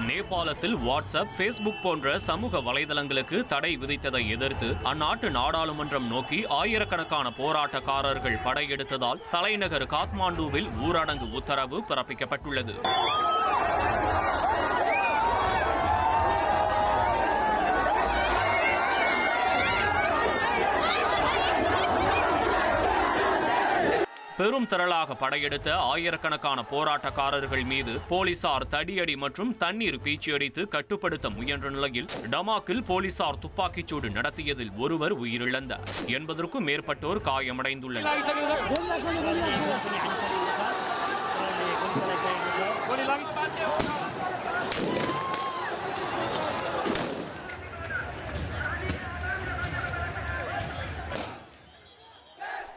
நேபாளத்தில் WhatsApp, Facebook போன்ற சமூக வலைதளங்களுக்கு தடை விதித்ததை எதிர்த்து அந்நாட்டு நாடாளுமன்றம் நோக்கி ஆயிரக்கணக்கான போராட்டக்காரர்கள் படையெடுத்ததால் தலைநகர் காத்மாண்டுவில் ஊரடங்கு உத்தரவு பிறப்பிக்கப்பட்டுள்ளது. பெரும் திரளாக படையெடுத்த ஆயிரக்கணக்கான போராட்டக்காரர்கள் மீது போலீசார் தடியடி மற்றும் தண்ணீர் பீச்சியடித்து கட்டுப்படுத்த முயன்ற நிலையில் டமாக்கில் போலீசார் துப்பாக்கிச்சூடு நடத்தியதில் ஒருவர் உயிரிழந்தார். 80க்கும் மேற்பட்டோர் காயமடைந்துள்ளனர்.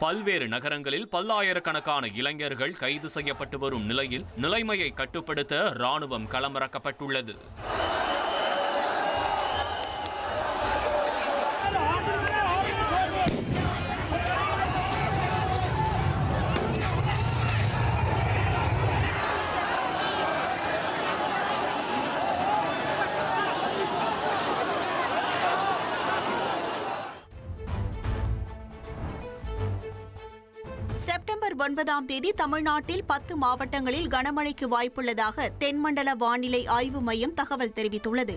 பல்வேறு நகரங்களில் பல்லாயிரக்கணக்கான இளைஞர்கள் கைது செய்யப்பட்டு வரும் நிலையில் நிலைமையை கட்டுப்படுத்த ராணுவம் களமிறக்கப்பட்டுள்ளது. செப்டம்பர் 9ஆம் தேதி தமிழ்நாட்டில் 10 மாவட்டங்களில் கனமழைக்கு வாய்ப்புள்ளதாக தென்மண்டல வானிலை ஆய்வு மையம் தகவல் தெரிவித்துள்ளது.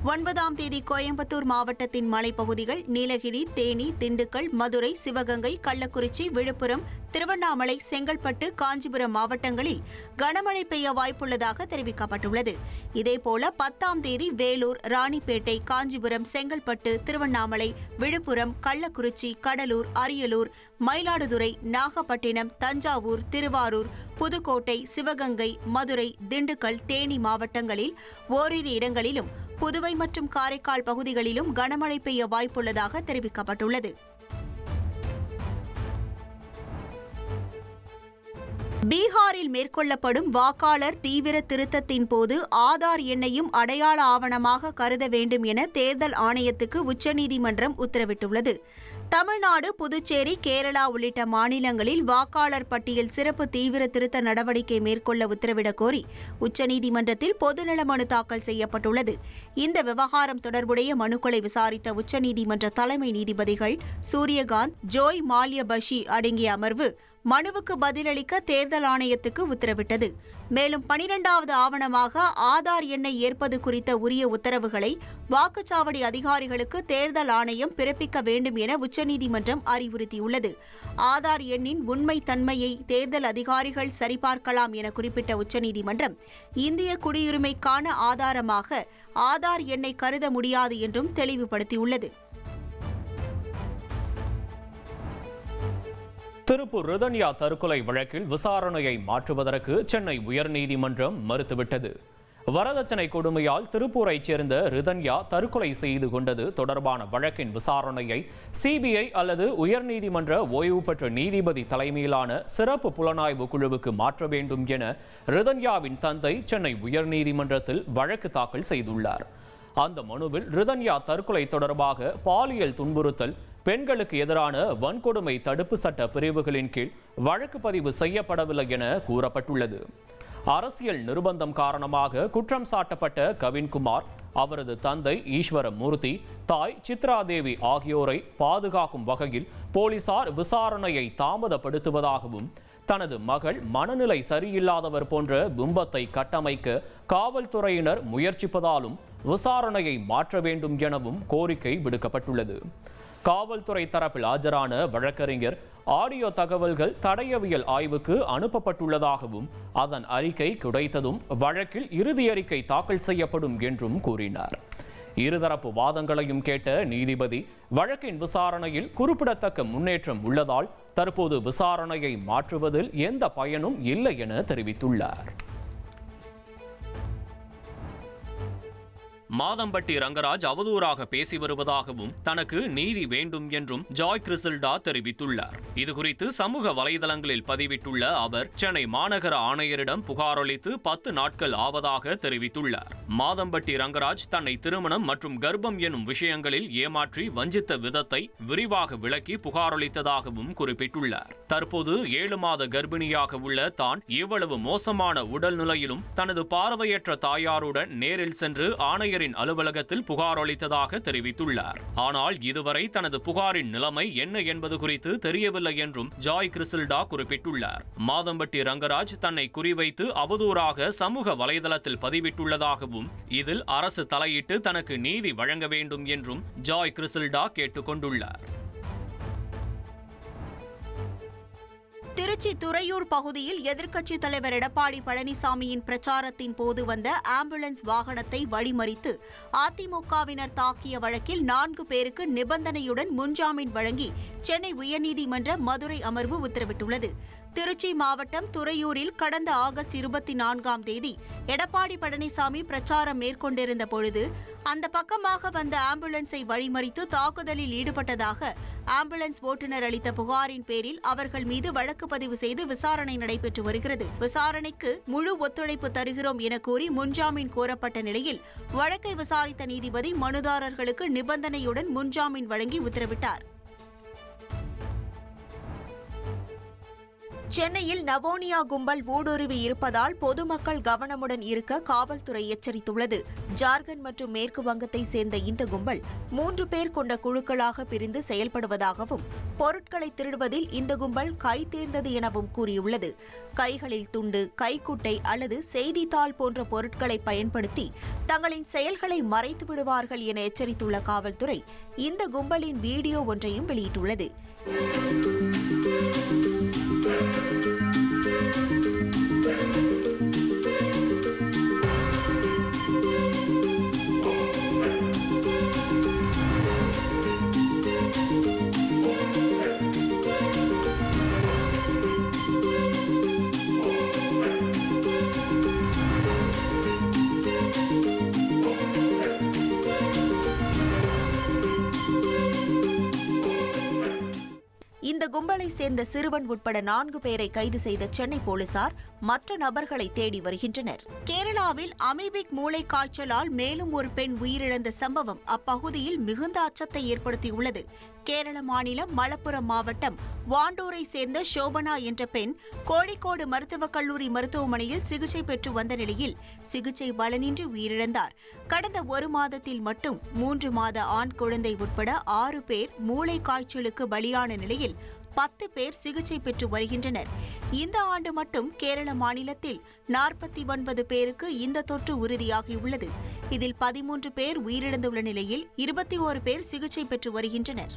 9ஆம் தேதி கோயம்புத்தூர் மாவட்டத்தின் மலைப்பகுதிகள், நீலகிரி, தேனி, திண்டுக்கல், மதுரை, சிவகங்கை, கள்ளக்குறிச்சி, விழுப்புரம், திருவண்ணாமலை, செங்கல்பட்டு, காஞ்சிபுரம் மாவட்டங்களில் கனமழை பெய்ய வாய்ப்புள்ளதாக தெரிவிக்கப்பட்டுள்ளது. இதேபோல 10ஆம் தேதி வேலூர், ராணிப்பேட்டை, காஞ்சிபுரம், செங்கல்பட்டு, திருவண்ணாமலை, விழுப்புரம், கள்ளக்குறிச்சி, கடலூர், அரியலூர், மயிலாடுதுறை, நாகப்பட்டினம், தஞ்சாவூர், திருவாரூர், புதுக்கோட்டை, சிவகங்கை, மதுரை, திண்டுக்கல், தேனி மாவட்டங்களில் ஓரிரு இடங்களிலும், புதுவை மற்றும் காரைக்கால் பகுதிகளிலும் கனமழை பெய்ய வாய்ப்புள்ளதாக தெரிவிக்கப்பட்டுள்ளது. பீகாரில் மேற்கொள்ளப்படும் வாக்காளர் தீவிர திருத்தத்தின் போது ஆதார் எண்ணையும் அடையாள ஆவணமாக கருத வேண்டும் என தேர்தல் ஆணையத்துக்கு உச்சநீதிமன்றம் உத்தரவிட்டுள்ளது. தமிழ்நாடு, புதுச்சேரி, கேரளா உள்ளிட்ட மாநிலங்களில் வாக்காளர் பட்டியல் சிறப்பு தீவிர திருத்த நடவடிக்கை மேற்கொள்ள உத்தரவிடக் கோரி உச்சநீதிமன்றத்தில் பொதுநல மனு தாக்கல் செய்யப்பட்டுள்ளது. இந்த விவகாரம் தொடர்புடைய மனுக்களை விசாரித்த உச்சநீதிமன்ற தலைமை நீதிபதிகள் சூரியகாந்த், ஜோய் மால்ய பஷி அடங்கிய அமர்வு மனுவுக்கு பதிலளிக்க தேர்தல் ஆணையத்துக்கு உத்தரவிட்டது. மேலும் 12வது ஆவணமாக ஆதார் எண்ணை ஏற்பது குறித்த உரிய உத்தரவுகளை வாக்குச்சாவடி அதிகாரிகளுக்கு தேர்தல் ஆணையம் பிறப்பிக்க வேண்டும் என உச்சநீதிமன்றம் அறிவுறுத்தியுள்ளது. ஆதார் எண்ணின் உண்மை தன்மையை தேர்தல் அதிகாரிகள் சரிபார்க்கலாம் என குறிப்பிட்ட உச்சநீதிமன்றம், இந்திய குடியுரிமைக்கான ஆதாரமாக ஆதார் எண்ணை கருத முடியாது என்றும் தெளிவுபடுத்தியுள்ளது. திருப்பூர் ரிதன்யா தற்கொலை வழக்கில் விசாரணையை மாற்றுவதற்கு சென்னை உயர்நீதிமன்றம் மறுத்துவிட்டது. வரதட்சணை கொடுமையால் திருப்பூரைச் சேர்ந்த ரிதன்யா தற்கொலை செய்து கொண்டது தொடர்பான வழக்கின் விசாரணையை சிபிஐ அல்லது உயர்நீதிமன்ற ஓய்வு பெற்ற நீதிபதி தலைமையிலான சிறப்பு புலனாய்வு குழுவுக்கு மாற்ற வேண்டும் என ரிதன்யாவின் தந்தை சென்னை உயர்நீதிமன்றத்தில் வழக்கு தாக்கல் செய்துள்ளார். அந்த மனுவில் ரிதன்யா தற்கொலை தொடர்பாக பாலியல் துன்புறுத்தல், பெண்களுக்கு எதிரான வன்கொடுமை தடுப்பு சட்ட பிரிவுகளின் கீழ் வழக்கு பதிவு செய்யப்படவில்லை என கூறப்பட்டுள்ளது. அரசியல் நிர்பந்தம் காரணமாக குற்றம் சாட்டப்பட்ட கவின்குமார், அவரது தந்தை ஈஸ்வரமூர்த்தி, தாய் சித்ராதேவி ஆகியோரை பாதுகாக்கும் வகையில் போலீசார் விசாரணையை தாமதப்படுத்துவதாகவும், தனது மகள் மனநிலை சரியில்லாதவர் போன்ற பிம்பத்தை கட்டமைக்க காவல்துறையினர் முயற்சிப்பதாலும் விசாரணையை மாற்ற வேண்டும் எனவும் கோரிக்கை விடுக்கப்பட்டுள்ளது. காவல்துறை தரப்பில் ஆஜரான வழக்கறிஞர், ஆடியோ தகவல்கள் தடயவியல் ஆய்வுக்கு அனுப்பப்பட்டுள்ளதாகவும், அதன் அறிக்கை கிடைத்ததும் வழக்கில் இறுதி அறிக்கை தாக்கல் செய்யப்படும் என்றும் கூறினார். இருதரப்பு வாதங்களையும் கேட்ட நீதிபதி, வழக்கின் விசாரணையில் குறிப்பிடத்தக்க முன்னேற்றம் உள்ளதால் தற்போது விசாரணையை மாற்றுவதில் எந்த பயனும் இல்லை என தெரிவித்துள்ளார். மாதம்பட்டி ரங்கராஜ் அவதூறாக பேசி வருவதாகவும் தனக்கு நீதி வேண்டும் என்றும் ஜாய் கிறிசல்டா தெரிவித்துள்ளார். இதுகுறித்து சமூக வலைதளங்களில் பதிவிட்டுள்ள அவர் சென்னை மாநகர ஆணையரிடம் புகார் அளித்து 10 நாட்கள் ஆவதாக தெரிவித்துள்ளார். மாதம்பட்டி ரங்கராஜ் தன்னை திருமணம் மற்றும் கர்ப்பம் எனும் விஷயங்களில் ஏமாற்றி வஞ்சித்த விதத்தை விரிவாக விளக்கி புகார் அளித்ததாகவும் குறிப்பிட்டுள்ளார். தற்போது 7 மாத கர்ப்பிணியாக உள்ள தான் இவ்வளவு மோசமான உடல் நிலையிலும் தனது பார்வையற்ற தாயாருடன் நேரில் சென்று ஆணையரின் அலுவலகத்தில் புகார் அளித்ததாக தெரிவித்துள்ளார். ஆனால் இதுவரை தனது புகாரின் நிலைமை என்ன என்பது குறித்து தெரியவில்லை என்றும் ஜாய் கிறிசல்டா குறிப்பிட்டுள்ளார். மாதம்பட்டி ரங்கராஜ் தன்னை குறிவைத்து அவதூறாக சமூக வலைதளத்தில் பதிவிட்டுள்ளதாகவும் இதில் அரசு தலையிட்டு தனக்கு நீதி வழங்க வேண்டும் என்றும் ஜாய் கிறிசல்டா கேட்டுக்கொண்டுள்ளார். திருச்சி துறையூர் பகுதியில் எதிர்க்கட்சித் தலைவர் எடப்பாடி பழனிசாமியின் பிரச்சாரத்தின் போது வந்த ஆம்புலன்ஸ் வாகனத்தை வழிமறித்து அதிமுகவினர் தாக்கிய வழக்கில் 4 பேருக்கு நிபந்தனையுடன் முன்ஜாமீன் வழங்கி சென்னை உயர்நீதிமன்ற மதுரை அமர்வு உத்தரவிட்டுள்ளது. திருச்சி மாவட்டம் துறையூரில் கடந்த ஆகஸ்ட் 24ஆம் தேதி எடப்பாடி பழனிசாமி பிரச்சாரம் மேற்கொண்டிருந்த பொழுது அந்த பக்கமாக வந்த ஆம்புலன்ஸை வழிமறித்து தாக்குதலில் ஈடுபட்டதாக ஆம்புலன்ஸ் ஓட்டுநர் அளித்த புகாரின் பேரில் அவர்கள் மீது வழக்கு பதிவு செய்து விசாரணை நடைபெற்று வருகிறது. விசாரணைக்கு முழு ஒத்துழைப்பு தருகிறோம் என கூறி முன்ஜாமீன் கோரப்பட்ட நிலையில் வழக்கை விசாரித்த நீதிபதி மனுதாரர்களுக்கு நிபந்தனையுடன் முன்ஜாமீன் வழங்கி உத்தரவிட்டார். சென்னையில் நவோனியா கும்பல் ஊடுருவி இருப்பதால் பொதுமக்கள் கவனமுடன் இருக்க காவல்துறை எச்சரித்துள்ளது. ஜார்க்கண்ட் மற்றும் மேற்கு வங்கத்தை சேர்ந்த இந்த கும்பல் 3 பேர் கொண்ட குழுக்களாக பிரிந்து செயல்படுவதாகவும் பொருட்களை திருடுவதில் இந்த கும்பல் கை தேர்ந்தது எனவும் கூறியுள்ளது. கைகளில் துண்டு, கைக்குட்டை அல்லது செய்தித்தாள் போன்ற பொருட்களை பயன்படுத்தி தங்களின் செயல்களை மறைத்து விடுவார்கள் என எச்சரித்துள்ள காவல்துறை இந்த கும்பலின் வீடியோ ஒன்றையும் வெளியிட்டுள்ளது. இந்த கும்பலை சேர்ந்த சிறுவன் உட்பட 4 பேரை கைது செய்த சென்னை போலீசார் மற்ற நபர்களை தேடி வருகின்றனர். கேரளாவில் அமீபிக் மூளை காய்ச்சலால் மேலும் ஒரு பெண் உயிரிழந்த சம்பவம் அப்பகுதியில் மிகுந்த அச்சத்தை ஏற்படுத்தியுள்ளது. கேரள மாநிலம் மலப்புரம் மாவட்டம் வாண்டூரை சேர்ந்த சோபனா என்ற பெண் கோழிக்கோடு மருத்துவக் கல்லூரி மருத்துவமனையில் சிகிச்சை பெற்று வந்த நிலையில் சிகிச்சை பலனின்றி உயிரிழந்தார். கடந்த 1 மாதத்தில் மட்டும் 3 மாத ஆண் குழந்தை உட்பட 6 பேர் மூளை காய்ச்சலுக்கு பலியான நிலையில் 10 பேர் சிகிச்சை பெற்று வருகின்றனர். இந்த ஆண்டு மட்டும் கேரள மாநிலத்தில் 49 பேருக்கு இந்த தொற்று உறுதியாகியுள்ளது. இதில் 13 பேர் உயிரிழந்துள்ள நிலையில் 21 பேர் சிகிச்சை பெற்று வருகின்றனர்.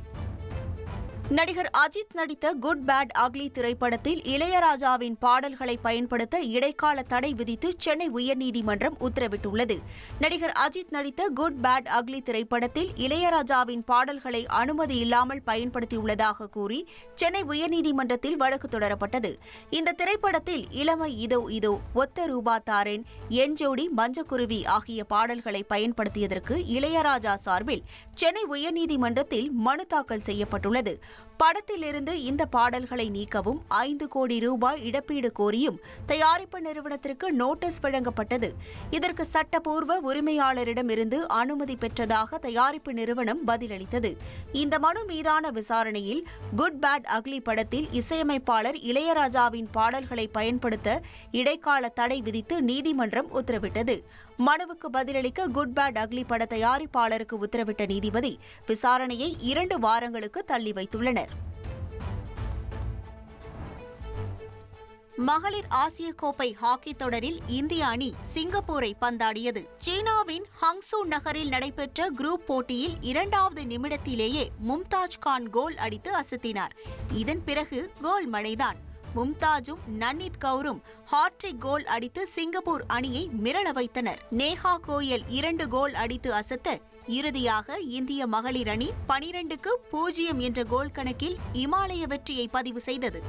நடிகர் அஜித் நடித்த குட் பேட் அக்லி திரைப்படத்தில் இளையராஜாவின் பாடல்களை பயன்படுத்த இடைக்கால தடை விதித்து சென்னை உயர்நீதிமன்றம் உத்தரவிட்டுள்ளது. நடிகர் அஜித் நடித்த குட் பேட் அக்லி திரைப்படத்தில் இளையராஜாவின் பாடல்களை அனுமதி இல்லாமல் பயன்படுத்தியுள்ளதாக கூறி சென்னை உயர்நீதிமன்றத்தில் வழக்கு தொடரப்பட்டது. இந்த திரைப்படத்தில் இளமை இதோ இதோ, ஒத்த ரூபா தாரேன், என் ஜோடி, மஞ்சக்குருவி ஆகிய பாடல்களை பயன்படுத்தியதற்கு இளையராஜா சார்பில் சென்னை உயர்நீதிமன்றத்தில் மனு தாக்கல் செய்யப்பட்டுள்ளது. படத்திலிருந்து இந்த பாடல்களை நீக்கவும் 5 கோடி ரூபாய் இழப்பீடு கோரியும் தயாரிப்பு நிறுவனத்திற்கு நோட்டீஸ் வழங்கப்பட்டது. இதற்கு சட்டப்பூர்வ உரிமையாளரிடமிருந்து அனுமதி பெற்றதாக தயாரிப்பு நிறுவனம் பதிலளித்தது. இந்த மனு மீதான விசாரணையில் குட் பேட் அக்லி படத்தில் இசையமைப்பாளர் இளையராஜாவின் பாடல்களை பயன்படுத்த இடைக்கால தடை விதித்து நீதிமன்றம் உத்தரவிட்டது. மனுவுக்கு பதிலளிக்க குட் பேட் அக்லி பட தயாரிப்பாளருக்கு உத்தரவிட்ட நீதிபதி விசாரணையை 2 வாரங்களுக்கு தள்ளி வைத்துள்ளனர். மகளிர் ஆசிய கோப்பை ஹாக்கி தொடரில் இந்திய அணி சிங்கப்பூரை பந்தாடியது. சீனாவின் ஹங்சூ நகரில் நடைபெற்ற குரூப் போட்டியில் 2வது நிமிடத்திலேயே மும்தாஜ் கான் கோல் அடித்து அசத்தினார். இதன் பிறகு கோல் மழைதான். மும்தாஜும் நன்னித் கவுரும் ஹாட்ரிக் கோல் அடித்து சிங்கப்பூர் அணியை மிரள வைத்தனர். நேஹா கோயல் 2 கோல் அடித்து அசத்த இறுதியாக இந்திய மகளிர் அணி 12-0 என்ற கோல் கணக்கில் இமாலய வெற்றியை பதிவு செய்தது.